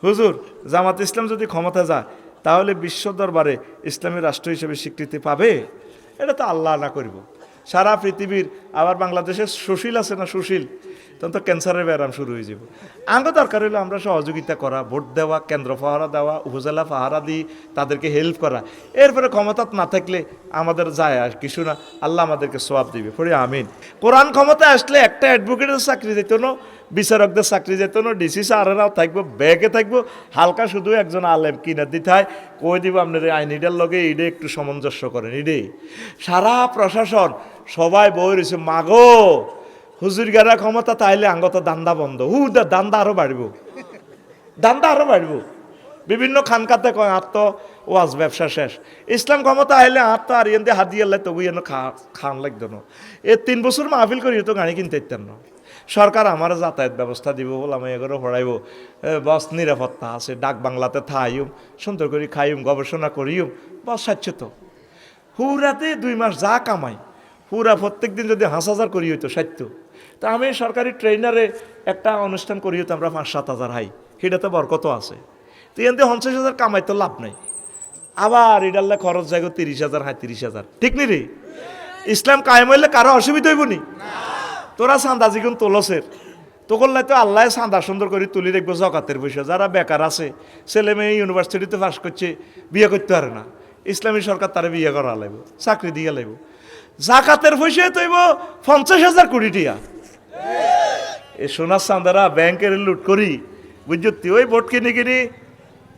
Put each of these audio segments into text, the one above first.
হুজুর জামাত ইসলাম যদি ক্ষমতা যায় তাহলে বিশ্ব দরবারে ইসলামী রাষ্ট্র হিসেবে স্বীকৃতি পাবে? এটা তো আল্লাহ না করব। সারা পৃথিবীর আবার বাংলাদেশের সুশীল আছে না, সুশীল, তখন তো ক্যান্সারের ব্যায়াম শুরু হয়ে যাব। আঙ্গ দরকার হলে আমরা সহযোগিতা করা, ভোট দেওয়া, কেন্দ্র পাহারা দেওয়া, উপজেলা পাহারা দিয়ে তাদেরকে হেল্প করা। এরপরে ক্ষমতা না থাকলে আমাদের যায় আর কিছু না, আল্লাহ আমাদেরকে সওয়াব দিবে, পড়ি আমিন। কোরআন ক্ষমতা আসলে একটা অ্যাডভোকেটের চাকরি যেত না, বিচারকদের চাকরি যেত না, ডিসি স্যারেরাও থাকবো, ব্যাগে থাকবো, হালকা শুধু একজন আলেম কিনে দিতে হয়, কই দিব আপনার আইনিটার লগে এইটা একটু সামঞ্জস্য করেন। এটাই সারা প্রশাসন সবাই বই রয়েছে, মাগো হুজুর গারা ক্ষমতা তাইলে আঙ্গত দান্দা বন্ধ, দান্দা আরো বাড়ব, দান্দা আরো বাড়ব। বিভিন্ন খানকাতে কয় আত্ম ওয়াজ ব্যবসা শেষ, ইসলাম ক্ষমতা আইলে আত্ম আর ইয়ে হাত দিয়ে তবু এনে খান লাগতো না। 3 বছর মাহফিল করি তো গাড়ি কিনতে ইতেন না। সরকার আমার যাতায়াত ব্যবস্থা দিব, আমি এগুলো পড়াইব, বস নিরাপত্তা আছে, ডাক বাংলাতে থাইম, সুন্দর করে খাইম, গবেষণা করিম, বস স্বাচ্ছত। হুরাতে 2 মাস যা কামাই, পুরা প্রত্যেক দিন যদি 5,000 করি হইতো 60। তা আমি সরকারি ট্রেনারে একটা অনুষ্ঠান করি হতো আমরা 5-7 হাজার হাই, সেটাতে বরকত আছে। তো এতে 50,000 কামাই তো লাভ নাই, আবার এটালে খরচ যাইব 30,000, 30,000, ঠিক নি রে? ইসলাম কায়েম হইলে কারো অসুবিধা হইব নি? তোরা চাঁদা জিগুন তোলসের তো করলে তো আল্লাহ চাঁদা সুন্দর করে তুলি দেখবো জকাতের পয়সা। যারা বেকার আছে, ছেলে মেয়ে ইউনিভার্সিটিতে পাস করছে, বিয়ে করতে পারে না, ইসলামী সরকার তারা বিয়ে করা লাগবে, চাকরি দিয়ে লাগব। জাকাতের পয়সা তৈব 50,000 কোটি টিয়া। এই সোনার চাঁদারা ব্যাংকের লুট করি, বুঝছি, ওই ভোট কিনে কিনি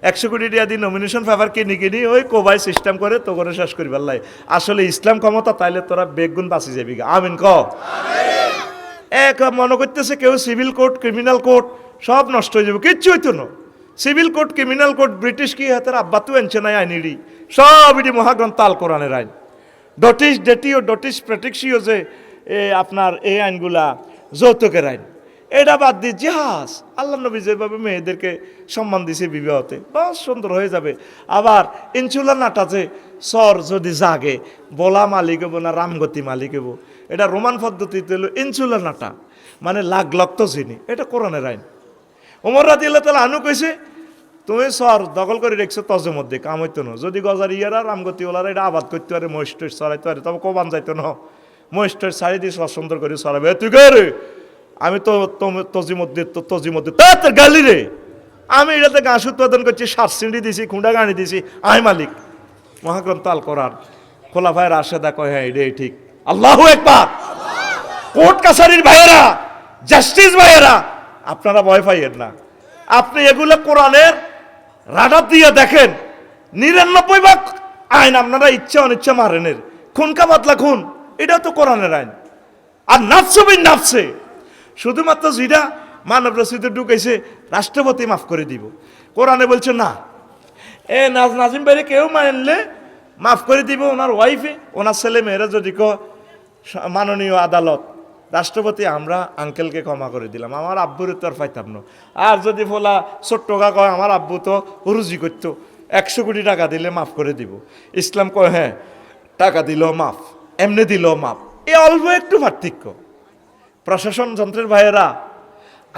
100 কোটি টাকা দিয়ে নমিনেশন পেপার কিনি ওই কোবাই সিস্টেম করে তো করে শেষ করি পারলাই। আসলে ইসলাম ক্ষমতা তাইলে তোরা বেগুন বাঁচি যাবি। আমিন ক। এক মনে করতেছে কেউ সিভিল কোড, ক্রিমিনাল কোড সব নষ্ট হয়ে যাবে, কিচ্ছু হইতো না। Civil code, criminal code British কি হাতের আব্বা তো এনছে নাই আইনিডি, সব এটি মহাগ্রন্থ আল কোরআনের আইন। ডটিস ডেটিও, ডটিস প্রেটিক্সিও, যে আপনার এই আইনগুলা যৌতুকের আইন, এটা বাদ দিয়ে জাহাজ আল্লাহ নবী যেভাবে মেয়েদেরকে সম্মান দিছে বিবাহতে, বাস সুন্দর হয়ে যাবে। আবার ইনসুলার নাটা যে সর যদি জাগে, বলা মালিক হবো না রামগতি মালিক হবো, এটা রোমান পদ্ধতিতে হলো ইনসুলার নাটা, মানে লাগ লক্ত চিনি, এটা কোরআনের আইন। ওমর রাদিয়াল্লাহু তাআলা আনহু কইছে, তুমি সর দখল করে রেখছো তজের মধ্যে, কাম হইতো না। যদি গজার ইয়ারা রামগতি ওলারা এটা আবাদ করতে পারে, মহিষ্ঠ চড়াইতে পারে, তবে কোবান যাইতো না। মহিষ্ঠ ছাড়ি দিয়ে সর সুন্দর করে চড়াবে, তুই রে আমি তো তজি মধ্যে তোর গালি রে, আমি এটাতে ঘাস উৎপাদন করছি, সার সিঁড়ি দিছি, খুঁড়া গাড়ি দিছি, আই মালিক। মহাগ্রন্থ আল কোরআন, খোলাফায়ে রাশেদা কয় হ্যাঁ এটাই ঠিক। আল্লাহু আকবার। কোর্ট কাছারির ভাইয়েরা, জাস্টিস ভাইয়েরা, আপনারা ভয় পাইয়েন না। আপনি এগুলো কোরআনের রাডার দিয়ে দেখেন, 99% আইন আপনারা ইচ্ছা অনিচ্ছা মারেনের, খুনকা পাতলা খুন, এটাও তো কোরআনের আইন। আর নাফসবিন নাফসে, শুধুমাত্র যেটা মানব রসিদে ঢুকেছে রাষ্ট্রপতি মাফ করে দিব, কোরআনে বলছে না। নাজিম ভাইরে কেউ মানলে মাফ করে দিব, ওনার ওয়াইফে, ওনার ছেলে মেয়েরা যদি মাননীয় আদালত, রাষ্ট্রপতি আমরা আঙ্কেলকে ক্ষমা করে দিলাম, আমার আব্বুর তো আর পাইতাম না। আর যদি ফোলা ছোট্ট কয় আমার আব্বু তো রুজি করতো, 100 কোটি টাকা দিলে মাফ করে দিব। ইসলাম কয় হ্যাঁ, টাকা দিলেও মাফ, এমনি দিলেও মাফ। এ অল্প একটু পার্থক্য। প্রশাসন যন্ত্রের ভাইয়েরা,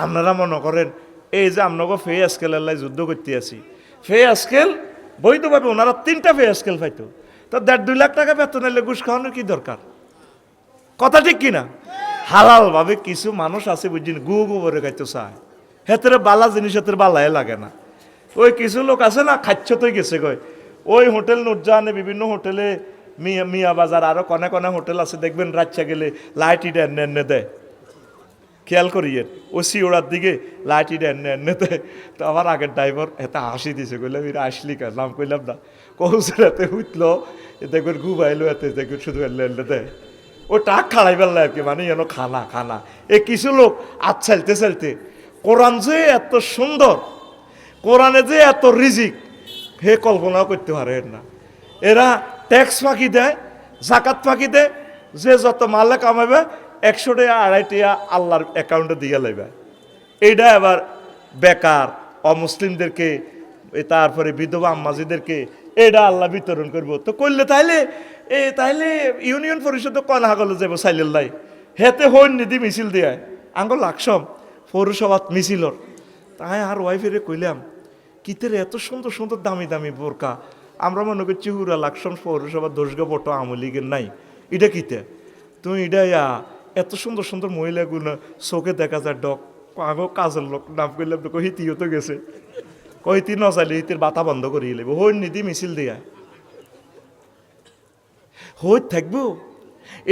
আপনারা মনে করেন এই যে আপনাকে ফে স্কেল আল্লাহ যুদ্ধ করতে আছি, ফে স্কেল বৈধভাবে ওনারা 3টা ফে স্কেল পাইতো, তো 1.5-2 লাখ টাকা বেতন এলে ঘুষ খাওয়ানোর কি দরকার? কথা ঠিক কিনা? হালাল ভাবে কিছু মানুষ আছে বুঝছেন, গু করে খাইতে চায়, হেতের বালা জিনিস হেতের বালাই লাগে না। ওই কিছু লোক আছে না, খাচ্ছতই গেছে কয়, ওই হোটেল নুরজাহানে, বিভিন্ন হোটেলে, মিয়া বাজার, আরো কনে কনে হোটেল আছে দেখবেন, রাচ্চা গেলে লাইট ইটা এনে দেয়, খেয়াল করিয়ে ও সিওড়ার দিকে লাইট ইটা এনে দেয়। তো আমার আগের ড্রাইভার এতে হাসি দিছে, কইলাম এরা আসলি কেন, নাম কইলাম না, কৌশল এতে উঠলো, দেখবেন ঘুমাইলো, এতে দেখবেন শুধু এনে দেয়, ও টাক খাড়াই ফেললো আর কি, মানে যেন খানা খানা। এ কিছু লোক চালতে চালতে, কোরআন যে এত সুন্দর, কোরআনে যে এত রিজিক, হে কল্পনাও করতে পারেন না। এরা ট্যাক্স ফাঁকি দেয়, জাকাত ফাঁকি দেয়, যে যত মালে কামাবে 100 টাকা 250 টাকা আল্লাহর অ্যাকাউন্টে দিয়ে লাইবে। এইটা আবার বেকার অমুসলিমদেরকে, তারপরে বিধবা আম্মাজিদেরকে এটা আল্লাহ বিতরণ করবো। তো করলে তাইলে ইউনিয়ন পরিষদ কয়না হাগলে যাব সাইলেল্লাই, হেতে হইন নিধি মিছিল দিয়ে আঙ্গ লাকসম পৌরসভাত মিছিলর। তাই আর ওয়াইফেরে কইলাম, কিতের এত সুন্দর সুন্দর দামি দামি বোরকা, আমরা মনে করছি হুরা লাকসাম পৌরসভা দোষগা বটো আমলিগের নাই, এটা কিতে তুমি এটা এত সুন্দর সুন্দর মহিলাগুলো চোখে দেখা যায় ডক আগো কাজের লোক নাম করলাম তো হিতিও তো গেছে, কহিতি নচাইলে হিতির বাতা বন্ধ করিয়ে লাগবে, হই নিধি মিছিল দিয়া হই থাকবো।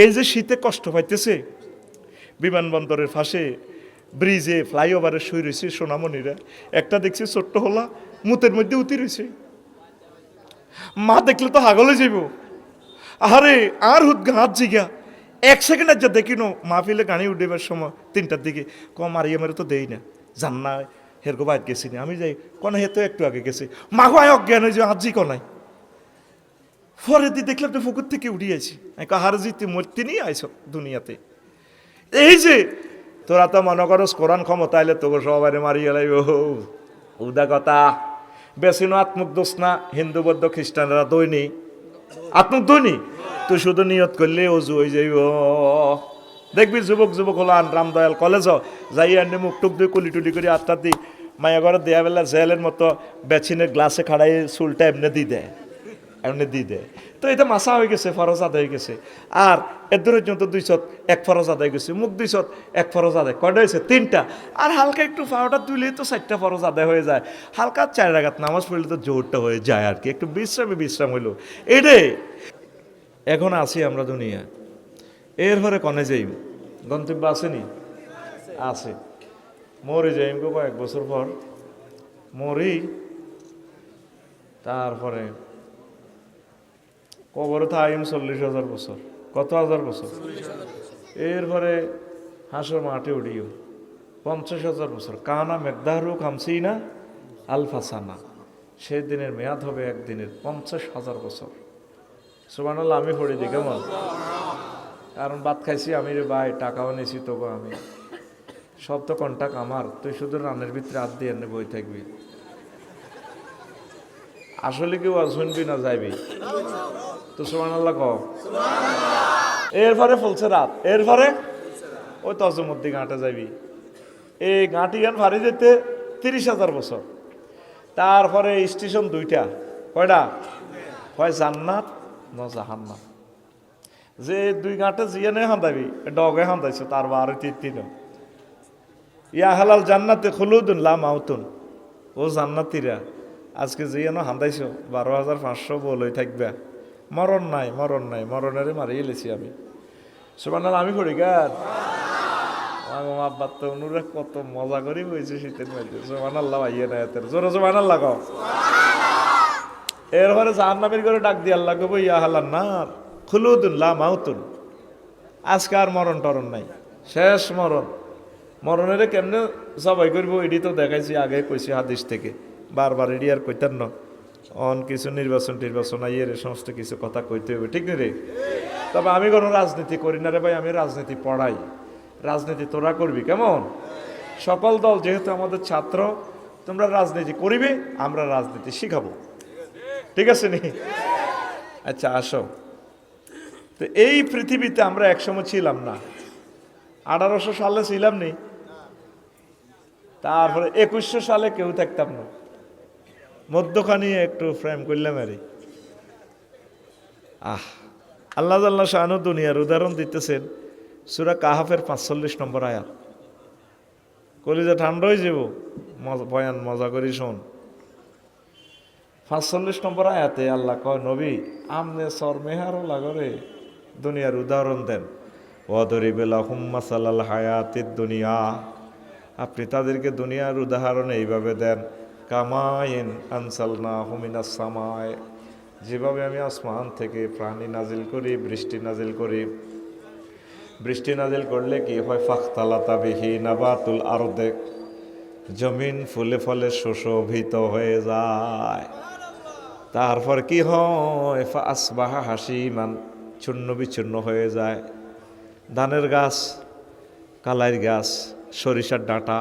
এই যে শীতে কষ্ট পাইতেছে, বিমানবন্দরের পাশে ব্রিজে ফ্লাইওভারে শুয়ে রয়েছে সোনামণিরা, একটা দেখছি ছোট্ট হলা মুতের মধ্যে উতি রয়েছে, মা দেখলে তো হাগলে যাইব, আরে আর হুদগা হাত জিগা 1 সেকেন্ড যা দেখি নো মাহফিলে গাড়ি উঠেবার সময় 3টার দিকে কম আর আমার তো দেই না, জান না হেরগো বাইর গেছি না, আমি যাই কনে হে তো একটু আগে গেছে, মাগো আয় অজ্ঞান হয়ে যে হাজি কনাই, পরে দিয়ে দেখলাম তো পুকুর থেকে উঠিয়েছি, কাহার জিতে মূর্তি নিয়ে আইস দুনিয়াতে। এই যে তোরা তো মনে করস কোরআন ক্ষমতা আইলে তোকে সবাই মারিয়ে লাইব, উদা কথা বেশিনো আত্মুক দোষ না, হিন্দু বৌদ্ধ খ্রিস্টানরা দৈনি আত্মুক দৈনি, তুই শুধু নিয়ত করলে অজু হয়ে যাইব। দেখবি যুবক যুবক হলান রামদয়াল কলেজ যাই আনে মুখ টুক দিয়ে কুলি টুলি করে আত্মার দি মায়া ঘরে দেয়া বেলা জেলের মতো বেচিনের গ্লাসে খাড়াই চুলটা এমনি দিয়ে দেয়, এমনি দিয়ে দেয়। তো এটা মাসা হয়ে গেছে, ফরজ আদায় হয়ে গেছে। আর এর দূরের জন্য 200 এক ফরজ আদায় গেছে, মুখ 200 এক ফরজ আদায়, কয়টা হয়েছে 3টা। আর হালকা একটু পাউডার তুলে তো 4টা ফরজ আদায় হয়ে যায়, হালকা 4 রাকাত নামাজ পড়লে তো জোরটা হয়ে যায় আর কি, একটু বিশ্রাম হইলো এটাই। এখন আছি আমরা দুনিয়া, এরপরে কনে যাইম, গন্তব্য আসেনি আছে, মরে যাইম গো কয়েক বছর পর মরি, তারপরে কবরে থাইম 40,000 বছর, কত হাজার বছর, এরপরে হাসর মাঠে উঠিও 50,000 বছর, কানা মেঘদারু খামছি না আলফাসানা, সেই দিনের মেয়াদ হবে একদিনের 50,000 বছর। সুবহানাল্লাহ, আমি পড়ে দিই কেমন, কারণ ভাত খাইছি আমি রে ভাই, টাকাও নিয়েছি তবু আমি, সব তো কন্টাক্ট আমার, তুই শুধু রানের ভিতরে হাত দিয়ে এনে বই থাকবি, আসলে কেউ শুনবি না যাইবি তো সুবহানাল্লাহ কও। এরপরে ফলছে রাত, এরপরে ওই তজমদ্দি ঘাটে যাইবি, এই ঘাটি গান ভারী যেতে 30,000 বছর। তারপরে স্টেশন 2টা, কয়টা, হয় জান্নাত ন জাহান্নাম। যে 2 ঘাটে জিয়ানে হান্দাবি ডগে হান্দাইছো, তার বারে 3 ইয়া হালাল জান্নাতে খুলুদুন লা মাউতুন, ও জান্নাতীরা আজকে জিয়ানো হান্দাইছো 12,500 বলই থাকবে, মরণ নাই মরণ নাই, মরণেরে মারিয়ে লেছি আমি। সুবহানাল্লাহ, আমি পড়ি গান আব্বা তো অনুরা কত মজা করি বইছে শীতের মধ্যে, সুবহানাল্লাহ ভাইয়া না এত জোরে সুবহানাল্লাহ কও। এরপরে জাহান্নামের করে ডাক দিয়ে আল্লাহ কব ইয়া হালান নার খুলুদুন লা মাউতুন, আজকে আর মরণ টরণ নাই, শেষ মরণ। মরণের কেমনে সবাই করবো এটি তো দেখাইছি আগে, কইছি হাদিস থেকে, বারবার এটি আর কইতেন না, অন কিছু নির্বাচন আইয়ের সমস্ত কিছু কথা কইতে হবে, ঠিক না রে। তবে আমি কোনো রাজনীতি করি না রে ভাই, আমি রাজনীতি পড়াই, রাজনীতি তোরা করবি কেমন, সকল দল যেহেতু আমাদের ছাত্র, তোমরা রাজনীতি করিবে, আমরা রাজনীতি শিখাবো, ঠিক আছে নি। আচ্ছা আসো, তো এই পৃথিবীতে আমরা একসময় ছিলাম না, 1800 সালে ছিলাম নি, তারপরে 2100 সালে কেউ থাকতাম না, মধ্যখানি একটু ফ্রেম করলাম আরে। আল্লাহ আল্লাহ শাহানু দুনিয়ার উদাহরণ দিতেছেন সূরা কাহাফের 45 নম্বর আয়াত, কলিজা ঠান্ডা হয়ে যাব, বয়ান মজা করি শোন। 45 নম্বর আয়াতে আল্লাহ কয়, নবী আমনে সরমেহারও লাগরে দুনিয়ার উদাহরণ দেন, ওয়াদরিব লাহুম মাসালাল হায়াতিদ দুনিয়া, আপনি তাদেরকে দুনিয়ার উদাহরণ এইভাবে দেন, কামাইন আনসালনাহু মিনাস সামায়, যেভাবে আমি আসমান থেকে প্রাণী নাজিল করি, বৃষ্টি নাজিল করি, বৃষ্টি নাজিল করলে কি হয়, ফাখতালাতা বিহি নাবাতুল আরদে, জমিন ফুলে ফলে সুশোভিত হয়ে যায়, তারপর কি হয়, আসবাহা হাসিমান, চূর্ণ বিচূর্ণ হয়ে যায়। ধানের গাছ, কালাইয়ের গাছ, সরিষার ডাঁটা,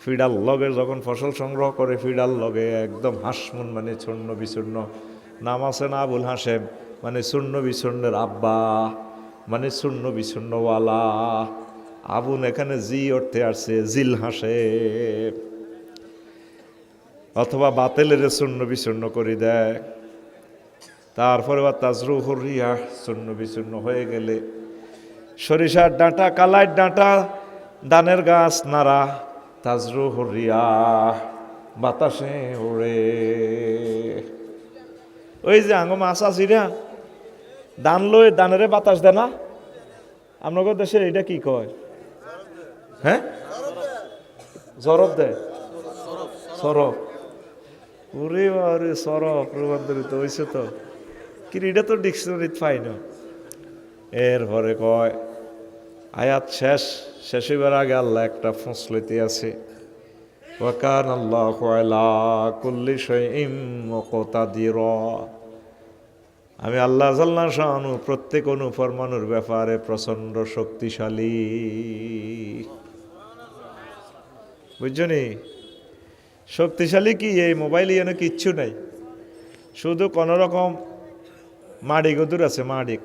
ফিডাল লগে যখন ফসল সংগ্রহ করে, ফিডাল লগে একদম হাসমুন, মানে চূর্ণ বিচূর্ণ। নাম আছে না আবুল হাসেম, মানে চূর্ণ বিচূর্ণের আব্বা, মানে চূর্ণ বিচূর্ণওয়ালা। আবুল এখানে জি অর্থে আসছে জিল হাসেম। অথবা বাতিলের চূর্ণ বিচূর্ণ করে দেয়। তারপরে বা তাজরুহুর রিয়াহ, চূর্ণ বিচূর্ণ হয়ে গেলে সরিষার ডাঁটা, কালাই ডাঁটা, ধানের গাছ নাড়া, তাজরুহুর রিয়াহ, বাতাসে ওড়ে। ওই যে আঙ্গ মাছ আসিরা দান লই, দানেরে বাতাস দেয় না? আপনাদের দেশে এটা কি কয়? হ্যাঁ, জরব দেয়, সরব। ওরে বারে, সরব রূপান্তরিত হয়েছে তো কি? এটা তো ডিকশনারিতে পাই না। এরপরে কয় আয়াত শেষ হইবার আগে আল্লাহ একটা ফসলতে আছে, ওয়াকান আল্লাহু আলা কুল্লি শাইইন মুকতাদিরা। আমি আল্লাহ জাল্লা শানু প্রত্যেক অনুফরমানুর ব্যাপারে প্রচন্ড শক্তিশালী। বুঝছনি? শক্তিশালী কি? এই মোবাইলে যেন কিচ্ছু নাই, শুধু কোন রকম মাড়ি গদুর আছে, মাড়ি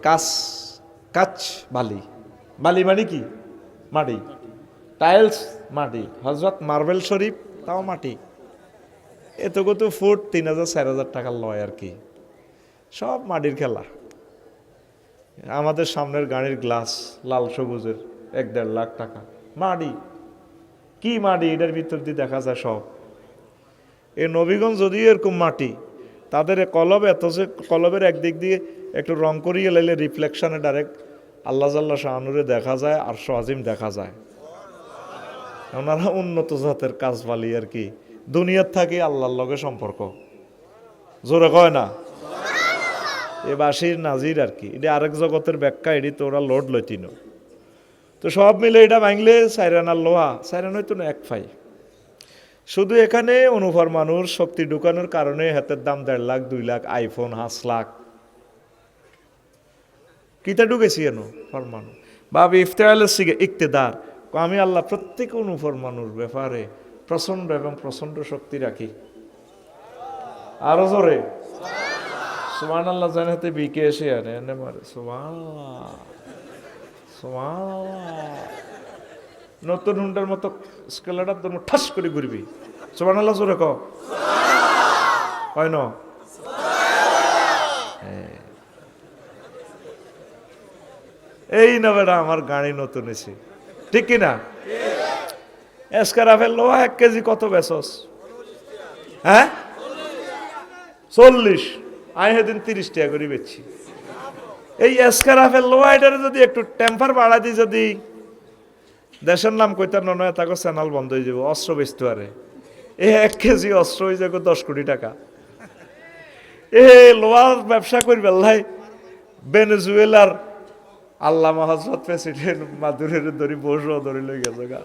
কাচ বালি, বালি মানে কি? মাটি। টাইলস মাটি, হজরত মার্বেল শরীফ তাও মাটি। এতকত ফুট ৩,০০০-৪,০০০ টাকা লয় আর কি, সব মাটির খেলা। আমাদের সামনের গাড়ির গ্লাস লাল সবুজের ১-১.৫ লাখ টাকা, মাটি। কি মাটি? এটার ভিতর দিয়ে দেখা যায় সব। এই নবীগঞ্জ যদিও এরকম মাটি, তাদের কলব এত যে কলবের একদিক দিয়ে একটু রং করিয়ে লাইলে রিফ্লেকশনে ডাইরেক্ট আল্লাহ জাল্লা শাহানুরে দেখা যায়, আর আজিম দেখা যায়। ওনারা উন্নত জাতের কাজ বালি আর কি, দুনিয়ার থাকে আল্লাহর লগে সম্পর্ক। জোরে কয় না? এ বাসির নাজির আর কি, এটা আরেক জগতের ব্যাখ্যা। এটি তো ওরা লোড লইতিন। তো সব মিলে এটা ভাঙলে সাইরানার লোহা, সাইরান হইতো না এক ফাই। শুধু এখানে অনুফর মানুষ শক্তি ঢুকানোর কারণে হাতের দাম ১.৫ লাখ ২ লাখ, আইফোন ৫ লাখ। কিতা ঢুকেছি কেন? ফরমানু বাবি ইফতেয়ালের সিগে ইকতেদার। আমি আল্লাহ প্রত্যেক অনুফরমানুর ব্যাপারে প্রচন্ড এবং প্রচন্ড শক্তি রাখি। আরো জোরে সুবহানাল্লাহ। জানাতে বিকে এসে আনে এনে মারে সুবহানাল্লাহ সুবহানাল্লাহ। নতুন হুন্ডার মতো স্কেলারটার জন্য ঠাস করে ঘুরবি। সুবহানাল্লাহ জোরে ক হয় না? এই না বেটা, আমার গাড়ি নতুন এসে, ঠিক কিনা? এসকারাফের লোহা ১ কেজি কত বেচস? হ্যাঁ ৪০। আমি সেদিন ৩০ টাকা করে বেচছি। এই এসকারাফের লোহা এটারে যদি একটু টেম্পার বাড়া দিই, যদি দেশের নাম কইতার নয়, তাকে চ্যানেল বন্ধ হয়ে যাবো। অস্ত্র বেচতে পারে, এ ১ কেজি অস্ত্র হয়ে যাবে ১০ কোটি টাকা। এ লোহার ব্যবসা করবে লাই ভেনেজুয়েলার আল্লামা হযরত প্রেসিডেন্ট মাদুরের ধরি বসো ধরে লই গেছে গা।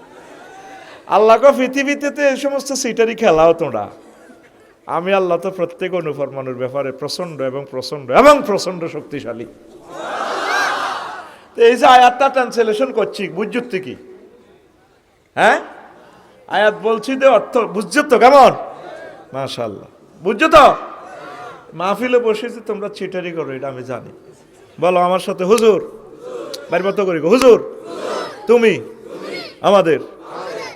আল্লাহকে পৃথিবীতে তো এই সমস্ত সিটারি খেলা হতো না। আমি আল্লাহ তো প্রত্যেক অনুফরমানুর ব্যাপারে প্রচন্ড এবং প্রচন্ড এবং প্রচন্ড শক্তিশালী। তো এই যে আয়াতটা ট্রান্সলেশন করছি, বুঝছো কি? হ্যাঁ আয়াত বলছি যে অর্থ বুঝছো তো? কেমন? মাশাআল্লাহ বুঝছো তো? মাহফিলে বসেছি তোমরা চিটারি করো, এটা আমি জানি। বলো আমার সাথে, হুজুর। বাইর মতো করি, হুজুর তুমি আমাদের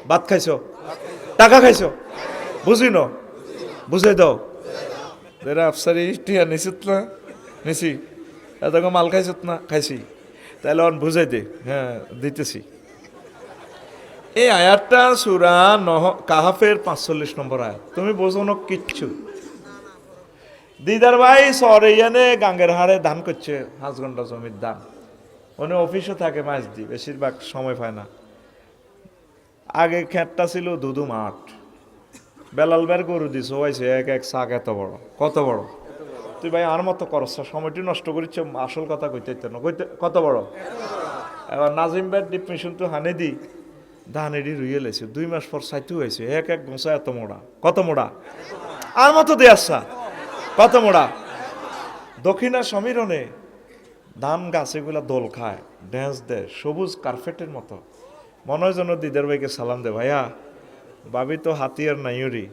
ভাত খাইছো, টাকা খাইছো, বুঝি ন, বুঝে দাও। এরা আফসারি টিয়া নিছিত না? নিছি। এত মাল খাইছত না? খাইছি। তাহলে অন বুঝাই দে। হ্যাঁ দিতেছি। এই আয়াতটা সূরা কাহাফের ৪৫ নম্বর আয়াত। তুমি বোঝো না কিচ্ছু। দিদার ভাই শহরে ইয়ানে গাঙ্গের হাড়ে ধান করছে, ৫ ঘন্টা জমির ধান। উনি অফিসে থাকে মাছ দি, বেশিরভাগ সময় পায় না। আগে খেতটা ছিল দুদু মাঠ, বেলাল বের গরু দিস হয়েছে এক এক শাক এত বড়। কত বড়? তুই ভাই আর মতো করছ, সময়টি নষ্ট করিস। আসল কথা কইতে না, কইতে কত বড়? এবার নাজিম ভাই ডিপ মেশিন তো হানে দি ধান এডি রুইয়ে লেছে। ২ মাস পর সাইটু হয়েছে এক এক গোসা এত মোড়া। কত মোড়া? আর মতো দিয়ে আসা। কত মোড়া? দক্ষিণা সমীরণে ধান গাছ এগুলা দোল খায়, ড্যান্স দেয়, সবুজ কার্পেটের মতো। মনে হয় যেন দিদার ভাইকে সালাম দে, ভাইয়া ভাবি তো হাতিয়ার নাইরি।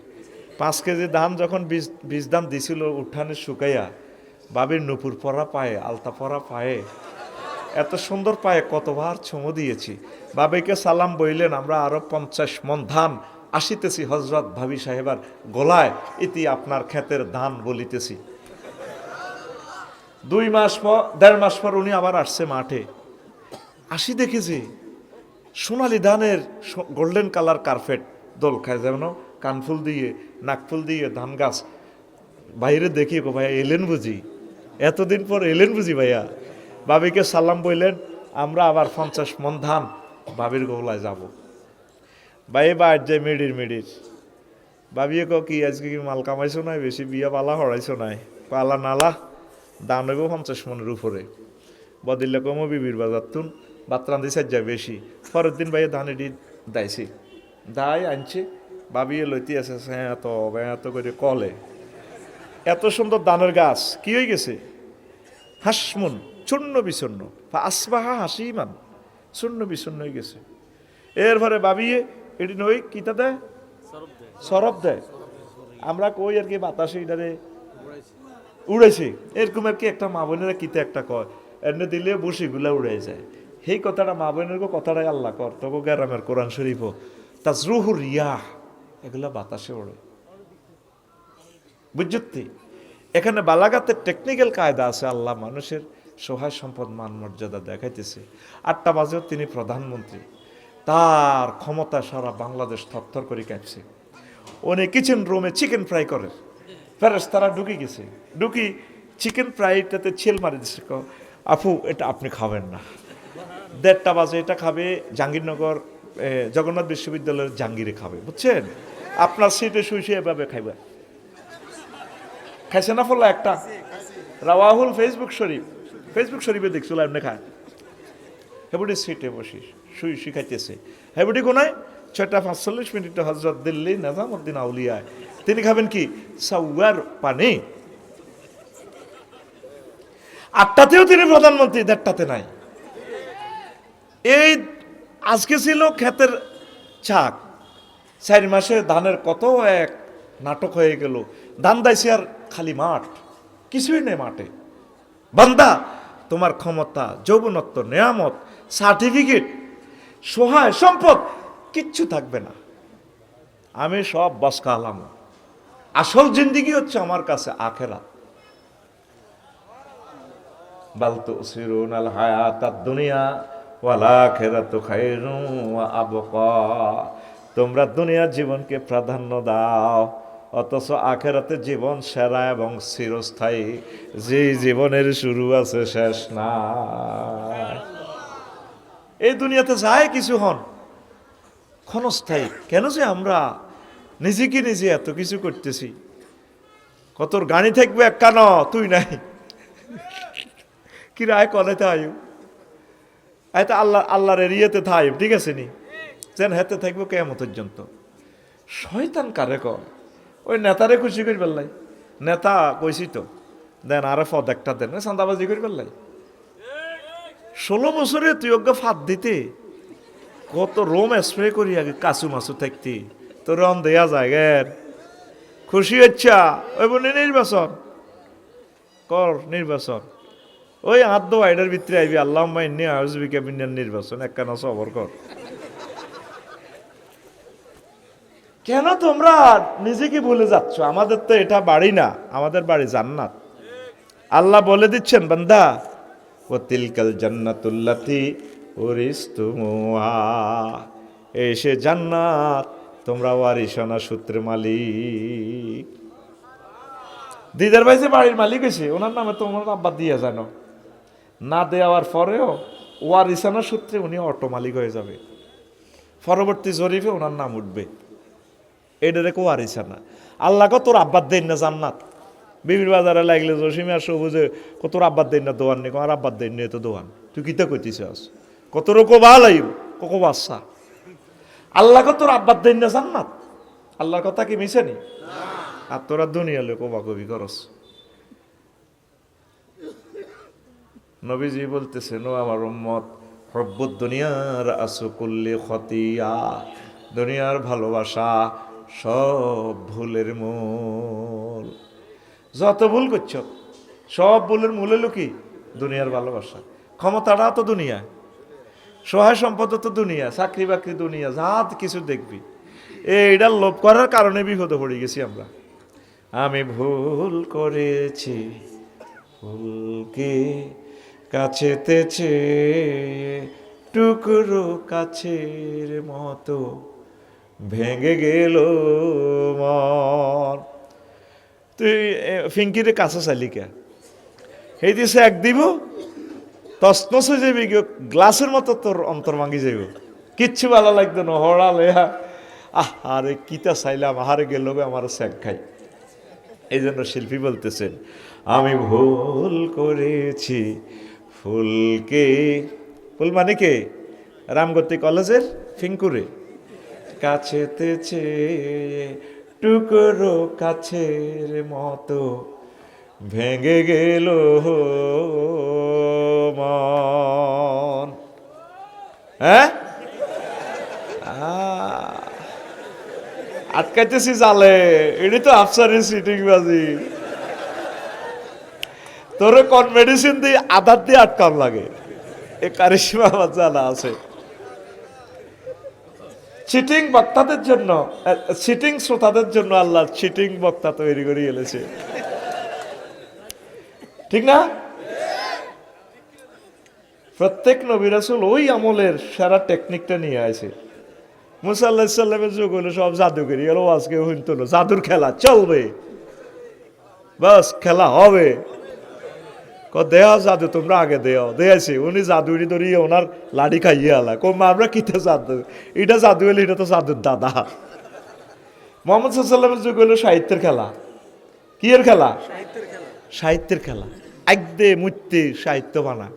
৫ কেজি ধান যখন বীজ দাম দিছিল উঠানে শুকাইয়া, বাবির নুপুর পরা পায়ে, আলতা পরা পায়ে, এত সুন্দর পায়ে কতবার চুমু দিয়েছি। বাবিকে সালাম বইলেন, আমরা আরো ৫০ মন ধান আসিতেছি হজরত ভাবি সাহেবার গলায় ইতি আপনার ক্ষেতের ধান বলিতেছি। 1.5 মাস পর উনি আবার আসছে মাঠে। আসি দেখেছি সোনালি ধানের গোল্ডেন কালার কার্পেট দোল খায়, যেমন কানফুল দিয়ে নাকফুল দিয়ে ধান গাছ। বাইরে দেখি গো ভাইয়া এলেন বুঝি, এতদিন পর এলেন বুঝি ভাইয়া। বাবিকে সালাম বললেন, আমরা আবার 50 মন ধান বাবির গোলায় যাব। ভাই বাদ যায় মিডির ভাবিয়ে ক কি আজকে কি মাল কামাইছো নাই, বেশি বিয়া পালা হরাইছো নাই? পালা নালা দাম নেব 50 মনের উপরে। বদিল্লা কমো বিবির বাজার তুন ভাত রান্ধি সাজ্জা বেশি। পরের দিন ভাইয়া ধান এটি দাইছি, দাই আনছে ভাবিয়ে লইতে আছে এত করে কলে। এত সুন্দর ধানের গাছ কি হয়ে গেছে, হাসমুন চূর্ণ বিচূর্ণ, আসবাহা হাসিমান চূর্ণ বিচূর্ণ হয়ে গেছে। এরপরে ভাবিয়ে এটি নই কিতা দেয়, সরব দেয়। আমরা কই আর কি বাতাসে এটারে উড়াইছে, এরকম আর কি একটা মা বোনেরা কিতে একটা কয়, এনে দিলে বসিগুলা উড়াই যায়। সেই কথাটা মা বোনের কথাটাই আল্লাহ কর তবু গ্রামের কোরআন শরীফ তাজরুহু রিয়াহ, এগুলা বাতাসে ওড়ে। বুঝতি এখানে বালাগাতের টেকনিক্যাল কায়দা আছে। আল্লাহ মানুষের সহায় সম্পদ মান মর্যাদা দেখাইতেছে। 8টা বাজেও তিনি প্রধানমন্ত্রী, তার ক্ষমতা সারা বাংলাদেশ থরথর করে কাঁপছে। উনি কিচেন রুমে চিকেন ফ্রাই করে, ফেরেশতারা ঢুকে গেছে, ঢুকি চিকেন ফ্রাইটাতে ছেল মারি দিচ্ছে, আপু এটা আপনি খাবেন না। 1:30 বাজে এটা খাবে জাহাঙ্গীরনগর জগন্নাথ বিশ্ববিদ্যালয়ের জাহাঙ্গীরে খাবে, বুঝছেন? আপনার সিটে শুয়ে শুয়ে এভাবে খাইবে। খাইছে না ফলে একটা রাওয়াহুল ফেসবুক শরীফে দেখছিল এমনি খায়। হেবুটি সিটে বসি শুই শিখাইতেছে। হেবুটি কোনায় 6:45 হজরত দিল্লি নিজামুদ্দিন আউলিয়ায় তিনি খাবেন কি সাউয়ার পানি। 8টাতেও তিনি প্রধানমন্ত্রী, 1:30তে নাই। এই আজকে ছিল ক্ষেতের চাক, 4 মাসে ধানের কত এক নাটক হয়ে গেল। ধান দাইছে আর খালি মাঠ, কিছুই নেই মাঠে। বান্দা তোমার ক্ষমতা, যৌবনত্ব, নেয়ামত, সার্টিফিকেট, সহায় সম্পদ কিচ্ছু থাকবে না, আমি সব বসকালাম। আসল জিন্দিগি হচ্ছে আমার কাছে আখেরাত। বাল তুসিরুনাল হায়াতাদ দুনিয়া ওয়াল আখিরাতু খায়রুন ওয়া আবকা। তোমরা দুনিয়ার জীবনকে প্রাধান্য দাও, অথচ আখেরাতে জীবন সেরা এবং চিরস্থায়ী। যে জীবনের শুরু আছে শেষ নাই। এই দুনিয়াতে যায় কিছু হন ক্ষণস্থায়ী। কেন যে আমরা নিজেকে নিজে এত কিছু করতেছি? কতর গাড়ি থাকবে কেন তুই নাই কি রায় কলে তাই আয়তা আল্লাহর এরিয়াতে থাই, ঠিক আছে নি যেন হেতে থাকবো কেমন পর্যন্ত। শয়তান কারে কয়? ওই নেতারে খুশি করি পেলাই, নেতা কইছি তো দেন আরে পদ একটা দেন, চাঁদাবাজি করি পেলাই। 16 বছরে তুই ওকে ফাঁদ দিতে কত রোম স্প্রে করি আগে কাছু মাছু থাকতি, তো রম দেয়া যায় গের খুশি হচ্ছা। ওই বলে নির্বাচন কর, নির্বাচন ওই আদ্য আইডার ভিতরে আইবি আল্লাহ মাইনি আউজবি ক্যাবিনেট নির্বাচন একখানা সবর কর। কেন তোমরা নিজেকে ভুলে যাচ্ছ? আমাদের তো এটা বাড়ি না, আমাদের বাড়ি জান্নাত। আল্লাহ বলে দিচ্ছেন বান্দা ও তিলকাল জান্নাতুল্লাতি উরিসতুমুহা, এই সে জান্নাত তোমরা ওয়ারিসানা সূত্রে মালিক। দিদার ভাই যে বাড়ির মালিক হয়েছে ওনার নামে তোমার আব্বা দিয়ে জানো না, দেওয়ার পরেও ওয়ারিসানা সূত্রে উনি অটো মালিক হয়ে যাবে। পরবর্তী জরিফে ওনার নাম উঠবে। এটা রেখো ওয়ারিসানা। আল্লাহ কত তোর আব্বার দেন না জান্নাত। বিবির বাজারে লাগলে জসিমে আর সবুজে কত তোর আব্বার দেন না দোয়ান নেই, আর আব্বার দেন নেই তো দোয়ান, তুই কিতা কইতিস? কত রকম ভাল আইব কোকো বাচ্চা। আল্লাহ কত তোর আব্বার দেন না জান্নাত। আল্লাহর কথা কি মিশে নি? আর তোরা দুনিয়া লোক কবি করস। নবীজি বলতেছেন ও আমার উম্মত হব্বুদ দুনিয়ার আসুকুল্লি খতিয়া, দুনিয়ার ভালোবাসা সব ভুলের মূল। যত ভুল করছ সব ভুলের মূল হলো কি? দুনিয়ার ভালোবাসা। ক্ষমতাটা তো দুনিয়া, সহায় সম্পদ তো দুনিয়া, চাকরি বাকরি দুনিয়া, যা কিছু দেখবি এইটার লোভ করার কারণে বিপদে পড়ে গেছি আমরা। আমি ভুল করেছি ফুলকে কাছেতেছে, টুকরো কাছের মতো ভেঙে গেল মন। তুই ফিঙ্কিরে কাছে চাইলি কে? এই দিছে এক দিব তসনস হয়ে যাবি, গ্লাসের মতো তোর অন্তর ভাঙি যাইব, কিচ্ছু ভালো লাগতো না। হড়ালে আরে কিতা চাইলাম, আহারে গেল আমার স্যাক খাই। এই জন্য শিল্পী বলতেছেন, আমি ভুল করেছি ফুলকে, ফুল মানে কে? রামগতি কলেজের ফিঙ্কুরে কাছেতেছে, টুকরো কাছের মতো ভেঙে গেল মন। হ্যাঁ, আটকাইতেছি জালে, এটি তো আফসারি সিটিং বাজি। তোর কোন মেডিসিন দিয়ে আধার দিয়ে আটকান লাগে, এ কারিশমা আমার জানা আছে। চিটিং বক্তাদের জন্য, চিটিং শ্রোতাদের জন্য আল্লাহ চিটিং বক্তা তৈরি করে এলেছে, ঠিক না? প্রত্যেক নবী রাসূল ওই আমলের সারা টেকনিকটা নিয়ে আসে। মুসা আলাইহিস সালামের যুগ হলো সব জাদুগরি, এলো আজকে হইতো না, জাদুর খেলা চলবে, বাস খেলা হবে। দেয়া জাদু তোমরা আগে দেও, দেয়াছি উনি জাদুরি ধরি ওনার লাড়ি খাইয়ে আলা কম, আমরা কিতে জাদু, এটা জাদু হলে এটা তো জাদুর দাদা। মোহাম্মদ সাল্লামের যুগ হলো সাহিত্যের খেলা। কি এর খেলা? সাহিত্যের খেলা। একদে মুত্যে সাহিত্য বানা।